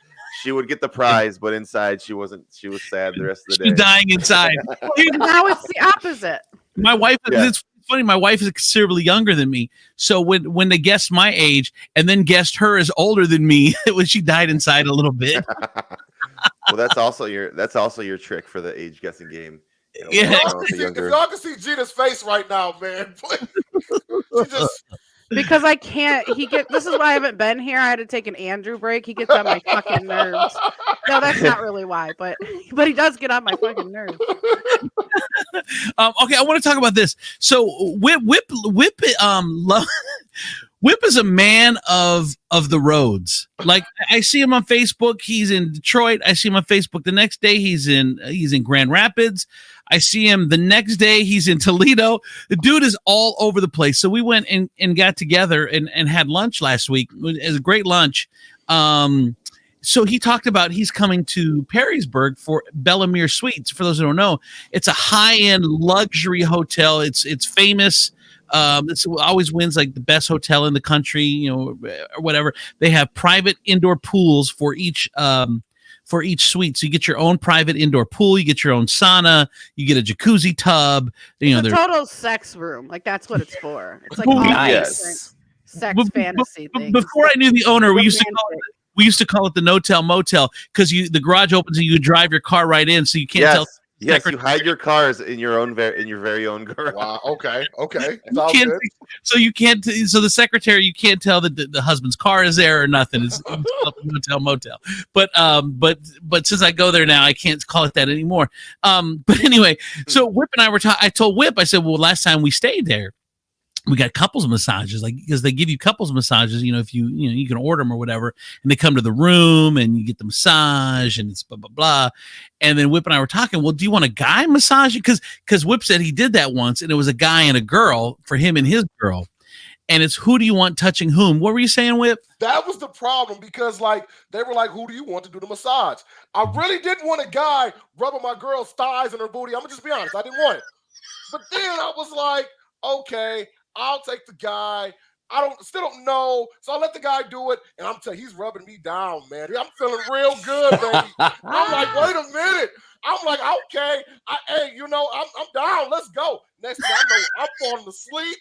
she would get the prize, but inside she was sad the rest of the day. She's dying inside. Now it's the opposite. My wife, Yeah. it's funny. My wife is considerably younger than me. So when they guessed my age and then guessed her as older than me, when she died inside a little bit. Well, that's also your trick for the age guessing game. You know, Yeah. If y'all can see Gina's face right now, man, she just Because I can't. This is why I haven't been here. I had to take an Andrew break. He gets on my fucking nerves. No, that's not really why, but he does get on my fucking nerves. Okay, I want to talk about this. So Whip is a man of the roads. Like I see him on Facebook. He's in Detroit. I see him on Facebook. The next day he's in Grand Rapids. I see him the next day he's in Toledo. The dude is all over the place. So we went and got together and had lunch last week. It was a great lunch. So he talked about he's coming to Perrysburg for Bellamere Suites. For those who don't know, it's a high-end luxury hotel. It's famous. It always wins like the best hotel in the country, or whatever. They have private indoor pools for each for each suite. So you get your own private indoor pool, you get your own sauna, you get a jacuzzi tub. You know, It's a they're total sex room. Like that's what it's for. It's like Well, all nice. different sex But- fantasy things. before I knew the owner, we used to Romantic. call it the no-tell motel because the garage opens and you drive your car right in, so you can't tell. Yes, you hide your cars in your own in your very own garage. Wow. Okay. Okay. You Sounds can't- good. so you can't. So the secretary, you can't tell that the husband's car is there or nothing. It's called the no-tell motel. But since I go there now, I can't call it that anymore. But anyway, so Whip and I were talking. I told Whip, I said, well, last time we stayed there, we got couples massages, like because they give you couples massages, if you can order them or whatever, and they come to the room and you get the massage and it's blah blah blah. And then Whip and I were talking, well, do you want a guy massage? Because Whip said he did that once, and it was a guy and a girl for him and his girl, and it's who do you want touching whom? What were you saying, Whip? That was the problem because they were like, who do you want to do the massage? I really didn't want a guy rubbing my girl's thighs and her booty. I'm gonna just be honest, I didn't want it. But then I was like, okay, I'll take the guy. Still don't know. So I let the guy do it. And I'm telling you, he's rubbing me down, man. I'm feeling real good, baby. I'm like, wait a minute. I'm like, okay. I'm down. Let's go. Next thing I know, I'm falling asleep.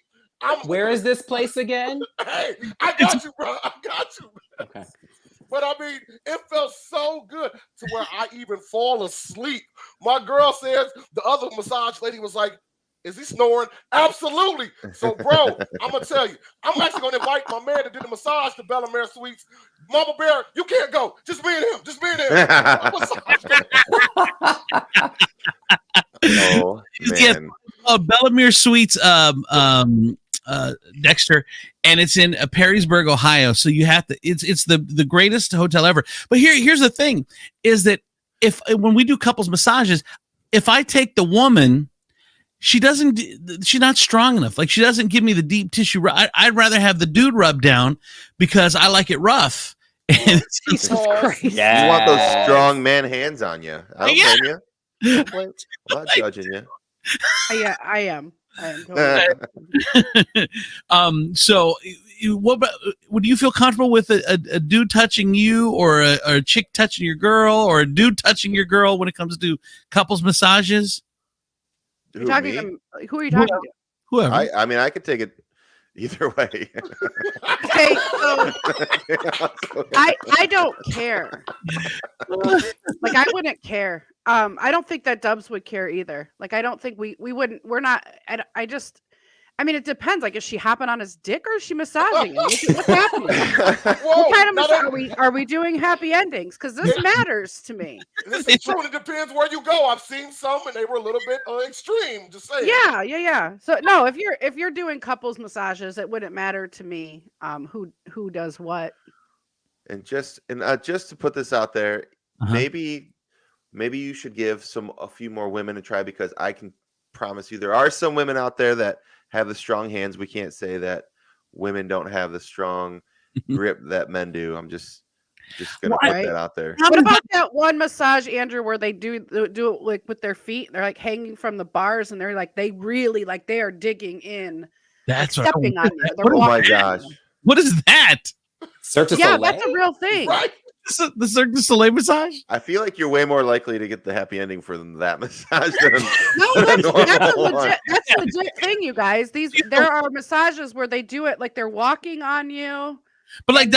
Where is this place again? Hey, I got you, bro. I got you. Okay. But I mean, it felt so good to where I even fall asleep. My girl says the other massage lady was like, is he snoring? Absolutely. So, bro, I'm going to tell you, I'm actually going to invite my man that did the massage to Bellamere Suites. Mama Bear, you can't go. Just me and him. Just me and him. Oh, Yes, man. Bellamere Suites, Dexter, and it's in Perrysburg, Ohio. So you have to. It's the greatest hotel ever. But here's the thing: is that when we do couples massages, if I take the woman, she's not strong enough. Like she doesn't give me the deep tissue. I'd rather have the dude rub down because I like it rough. And Jesus Christ. You want those strong man hands on you. I don't blame you. I'm not judging you. Yeah, I am. Totally. So what about, would you feel comfortable with a dude touching you or a chick touching your girl or a dude touching your girl when it comes to couples massages? Who are you talking to? Whoever. I mean, I could take it either way. Okay, so I don't care. Like I wouldn't care. I don't think that Dubs would care either. Like I don't think we wouldn't. We're not. I mean, it depends. Like, is she hopping on his dick or is she massaging him? What's happening? What kind of massage are we doing? Happy endings? Because this matters to me. This is true. It depends where you go. I've seen some, and they were a little bit extreme. Just saying. Yeah. So no, if you're doing couples massages, it wouldn't matter to me. Who does what? And just to put this out there, maybe you should give a few more women a try, because I can promise you there are some women out there that have the strong hands. We can't say that women don't have the strong grip that men do. I'm just gonna put that out there. What about that one massage, Andrew, where they do it like with their feet? They're like hanging from the bars, and they're like they are digging in. That's like, stepping on you. Oh my gosh! What is that? Cirque du Yeah, Soleil? that's a real thing. Right? The Cirque du Soleil massage? I feel like you're way more likely to get the happy ending for that massage than No, that's a legit thing, you guys. There are massages where they do it like they're walking on you. But like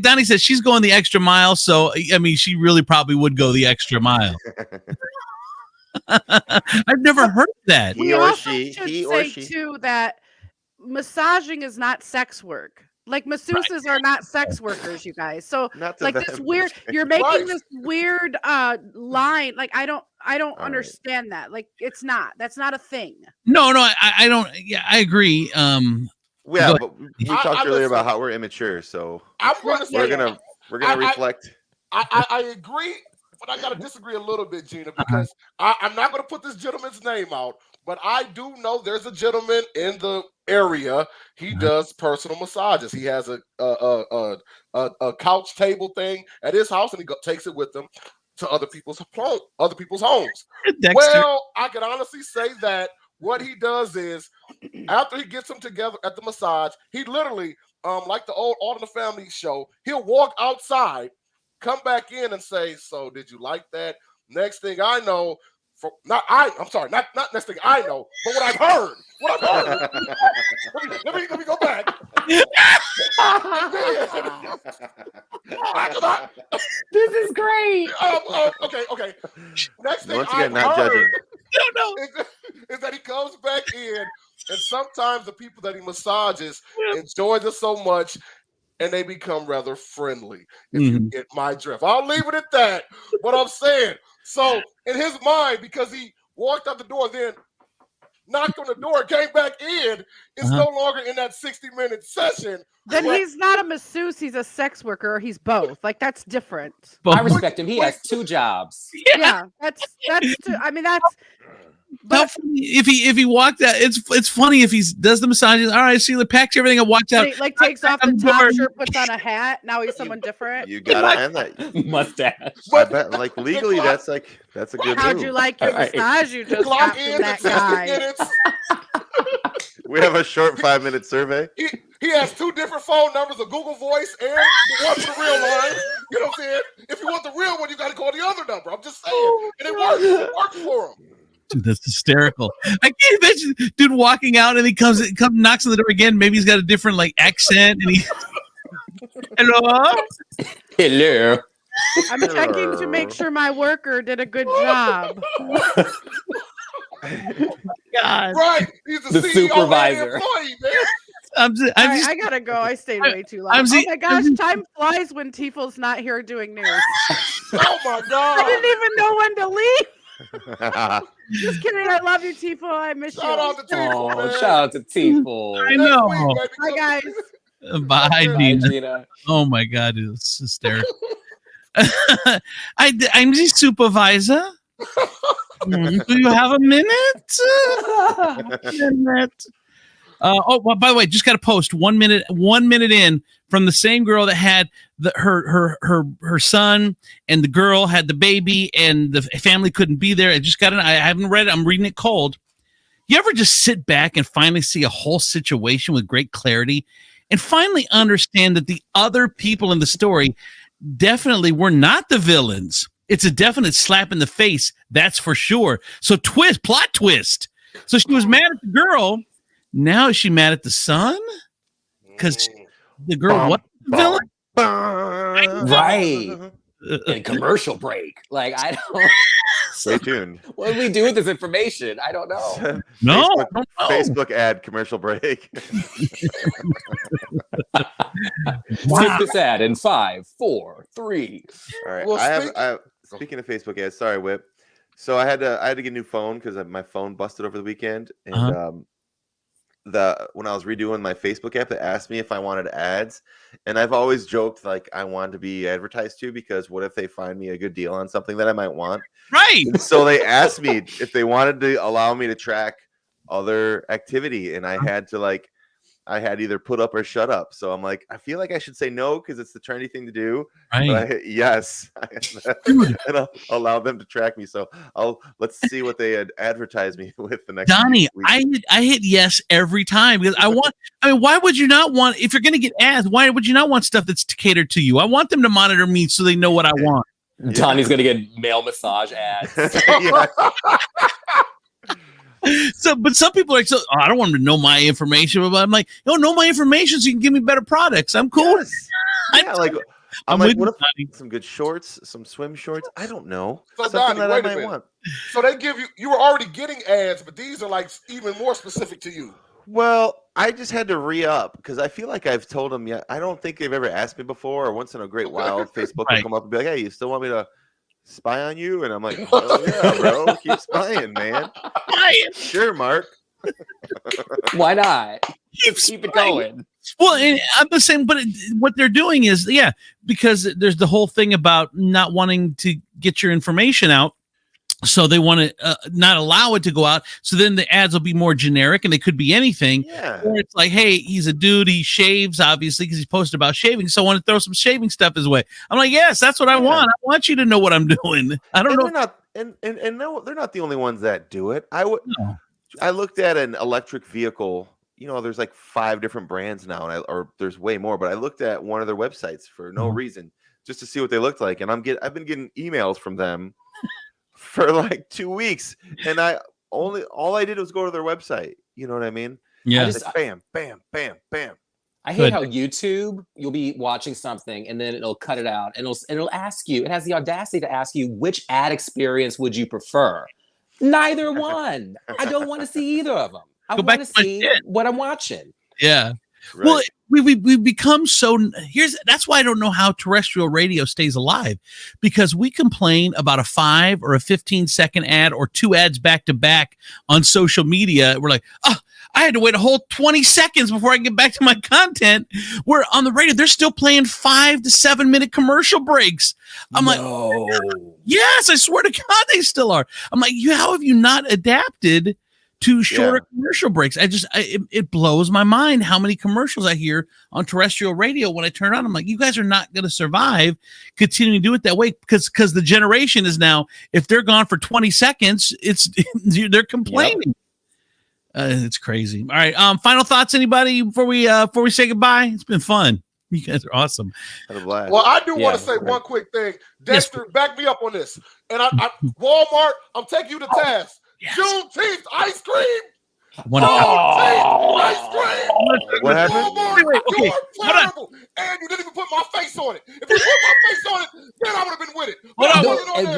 Donnie said, she's going the extra mile. So, I mean, she really probably would go the extra mile. I've never heard of that. He or she too, that massaging is not sex work. Like masseuses are not sex workers, you guys. So like this weird, you're making this weird line. Like I don't understand that. Like that's not a thing. No, I don't. Yeah, I agree. Yeah, but we talked earlier about how we're immature, so we're gonna reflect. I agree, but I gotta disagree a little bit, Gina, because I'm not gonna put this gentleman's name out, but I do know there's a gentleman in the area. He does personal massages. He has a couch table thing at his house, and he takes it with him to other people's homes. Dexter. Well, I can honestly say that what he does is, after he gets them together at the massage, he literally, like the old All in the Family show, he'll walk outside come back in and say, "So did you like that?" Next thing I know, not next thing I know, but what I've heard. Let me go back. This is great. Okay. Next thing Once I again, not heard judging. is that he comes back in, and sometimes the people that he massages enjoy this so much, and they become rather friendly. If you get my drift, I'll leave it at that. But I'm saying, so in his mind, because he walked out the door, then knocked on the door, came back in, it's no longer in that 60-minute session. Then he's not a masseuse, he's a sex worker, or he's both. Like, that's different. I respect him. He has 2 jobs. Yeah, that's I mean, that's How funny if he walked out. It's funny if he does the massages. All right, Sheila packs everything and walks out. like takes off the top shirt, puts on a hat. Now he's someone different. You gotta end that Mustache. I bet, like legally, that's a good How'd move. you like your massage you just Clock got from in that at 60 guy? minutes. We have a short 5-minute survey. He has 2 different phone numbers, a Google Voice and one for the real line. You know what I'm saying? If you want the real one, you got to call the other number. I'm just saying. And it works. It works for him. Dude, that's hysterical. I can't imagine dude walking out and he comes knocks on the door again. Maybe he's got a different like accent and he Hello. I'm checking to make sure my worker did a good job. God. Right. He's The CEO supervisor. and employee, man. I'm I gotta go. I stayed way too long. I'm Oh my gosh, time flies when Tifel's not here doing news. Oh my God. I didn't even know when to leave. Just kidding. I love you, Tifel. I miss you. Shout out to Tifel, Oh, man. shout out to Tifel. I know. Bye, guys. Bye, Bye, Gina. Gina. Oh my God, it's hysterical. I'm the supervisor. Do you have a minute? Well, by the way, just got a post 1 minute in from the same girl that had her son, and the girl had the baby, and the family couldn't be there. I just got it. I haven't read it. I'm reading it cold. You ever just sit back and finally see a whole situation with great clarity, and finally understand that the other people in the story definitely were not the villains? It's a definite slap in the face, that's for sure. So plot twist. So she was mad at the girl. Now is she mad at the son? Because the girl was the villain? Right. And commercial break. Like, I don't. Stay tuned. What do we do with this information? I don't know. No. Facebook ad commercial break. Skip this ad in 5, 4, 3. All right. Well, Speaking of Facebook ads, sorry, Whip. So I had to get a new phone because my phone busted over the weekend, and when I was redoing my Facebook app, it asked me if I wanted ads, and I've always joked like I want to be advertised to, because what if they find me a good deal on something that I might want? Right. And so they asked me if they wanted to allow me to track other activity, and I had either put up or shut up. So I'm like, I feel like I should say no because it's the trendy thing to do. Right. But I hit yes, and I'll allow them to track me. So let's see what they had advertised me with the next. Donnie, week. I hit yes every time because why would you not want, if you're going to get ads, why would you not want stuff that's catered to you? I want them to monitor me so they know what I want. Donnie's going to get male massage ads. Yeah. So, but some people are like, I don't want them to know my information. But I'm like, know my information so you can give me better products. I'm cool. Yes. Yeah, I'm like, what if some good shorts, some swim shorts? I don't know. So Something Donnie, that I wait a might minute. want. So they give you were already getting ads, but these are like even more specific to you. Well, I just had to re-up because I feel like I've told them, I don't think they've ever asked me before, or once in a great while, Facebook will come up and be like, hey, you still want me to spy on you? And I'm like, oh yeah, bro, keep spying, man. Sure, Mark. Why not? Keep it going. Well, and I'm the same, but what they're doing is, because there's the whole thing about not wanting to get your information out. So they want to not allow it to go out. So then the ads will be more generic, and they could be anything. Yeah. Or it's like, hey, he's a dude. He shaves, obviously, because he's posted about shaving. So I want to throw some shaving stuff his way. I'm like, yes, that's what I want. I want you to know what I'm doing. I don't know. They're not, and no, they're not the only ones that do it. I looked at an electric vehicle. There's like 5 different brands now, or there's way more. But I looked at one of their websites for no reason, just to see what they looked like. And I've been getting emails from them for like 2 weeks, and all I did was go to their website. You know what I mean? Yeah. Like, bam, bam, bam, bam. I hate how YouTube, you'll be watching something and then it'll cut it out and it'll ask you, it has the audacity to ask you, which ad experience would you prefer? Neither one. I don't want to see either of them. I want to see what I'm watching. Yeah. Right. Well, we've become so that's why I don't know how terrestrial radio stays alive, because we complain about a 5 or a 15-second ad or 2 ads back to back on social media. We're like, oh, I had to wait a whole 20 seconds before I get back to my content. Where on the radio, they're still playing 5 to 7 minute commercial breaks. I'm like, yes, I swear to God, they still are. I'm like, how have you not adapted to shorter commercial breaks? It blows my mind how many commercials I hear on terrestrial radio when I turn on. I'm like, you guys are not going to survive continuing to do it that way, because the generation is now, if they're gone for 20 seconds, they're complaining. Yep. It's crazy. All right. Final thoughts, anybody, before we say goodbye? It's been fun. You guys are awesome. Well, I do want to say one quick thing. Dexter, back me up on this. And I Walmart, I'm taking you to task. Yes. Juneteenth ice cream. Ice cream. What happened? Walmart, you are terrible. And you didn't even put my face on it. If you put my face on it, then I would have been with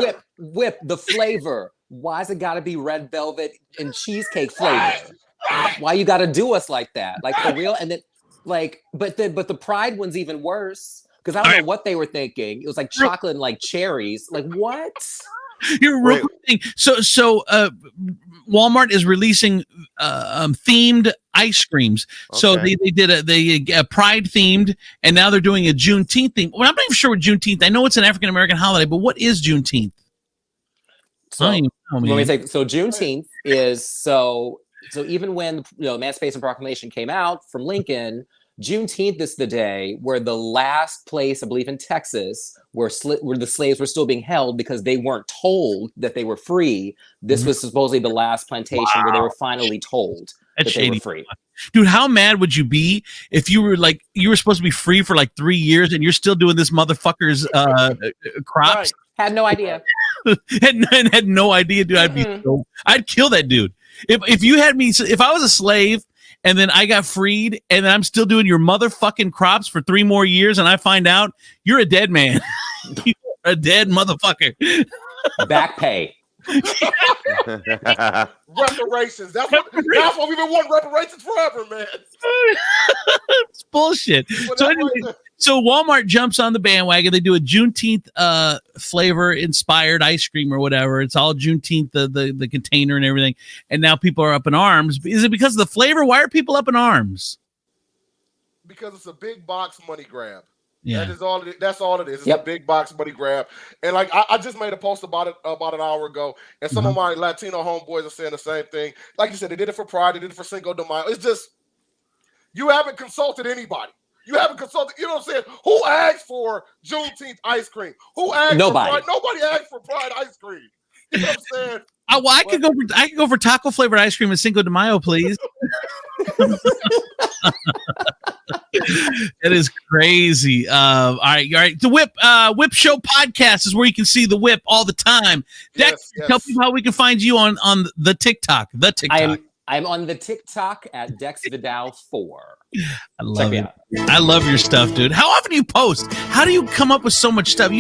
it. Whip the flavor. Why's it got to be red velvet and cheesecake flavor? Why you got to do us like that? Like, for real? And then, like, but the Pride one's even worse, because I don't know what they were thinking. It was like chocolate and like cherries. Like, what? You're real thing. So Walmart is releasing themed ice creams. Okay. So they did a Pride themed, and now they're doing a Juneteenth theme. Well, I'm not even sure what Juneteenth. I know it's an African American holiday, but what is Juneteenth? So Juneteenth is so even when Emancipation Proclamation came out from Lincoln, Juneteenth is the day where the last place, I believe in Texas, where the slaves were still being held because they weren't told that they were free. This was supposedly the last plantation where they were finally told that they were free. Dude, how mad would you be if you were supposed to be free for like 3 years and you're still doing this motherfucker's crops? Right. Had no idea. had no idea, dude. I'd kill that dude. If you had me, if I was a slave and then I got freed and I'm still doing your motherfucking crops for 3 more years and I find out, you're a dead man. You're a dead motherfucker. Back pay. Reparations. That's what we've been wanting, reparations forever, man. It's bullshit. So Walmart jumps on the bandwagon. They do a Juneteenth flavor inspired ice cream or whatever. It's all Juneteenth, the container and everything. And now people are up in arms. Is it because of the flavor? Why are people up in arms? Because it's a big box money grab. Yeah. That's all it is. It's a big box money grab. And like I just made a post about it about an hour ago, and some of my Latino homeboys are saying the same thing. Like you said, they did it for Pride, they did it for Cinco de Mayo. It's just, you haven't consulted anybody. You haven't consulted, you know what I'm saying? Who asked for Juneteenth ice cream? Who asked for Pride? Nobody asked for Pride ice cream. You know what I'm saying? Well, I could go for taco flavored ice cream and Cinco de Mayo, please. That is crazy. All right. The Whip Show podcast is where you can see the Whip all the time. Dex, tell people how we can find you on the TikTok. I'm on the TikTok at Dex Vidal 4. I love it. I love your stuff, dude. How often do you post? How do you come up with so much stuff?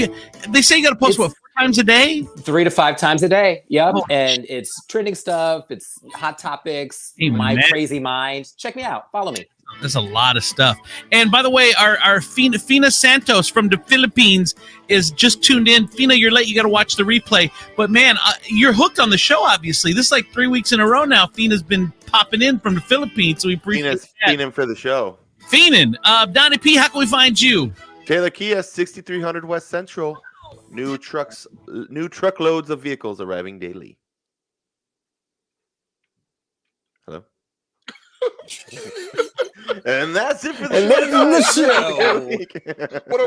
They say you got to post 4 times a day? 3 to 5 times a day. Yep. Oh. And it's trending stuff. It's hot topics. My crazy mind. Check me out. Follow me. There's a lot of stuff. And by the way, our Fina Santos from the Philippines is just tuned in. Fina, you're late. You got to watch the replay. But man, you're hooked on the show, obviously. This is like 3 weeks in a row now. Fina's been popping in from the Philippines. So we appreciate that. Finan for the show. Finan. Donnie P, how can we find you? Taylor Kia, 6300 West Central. New truckloads of vehicles arriving daily. Hello? And that's it for the show.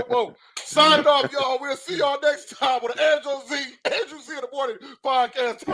Whoa. Sign off, y'all. We'll see y'all next time with Andrew Z in the Morning podcast.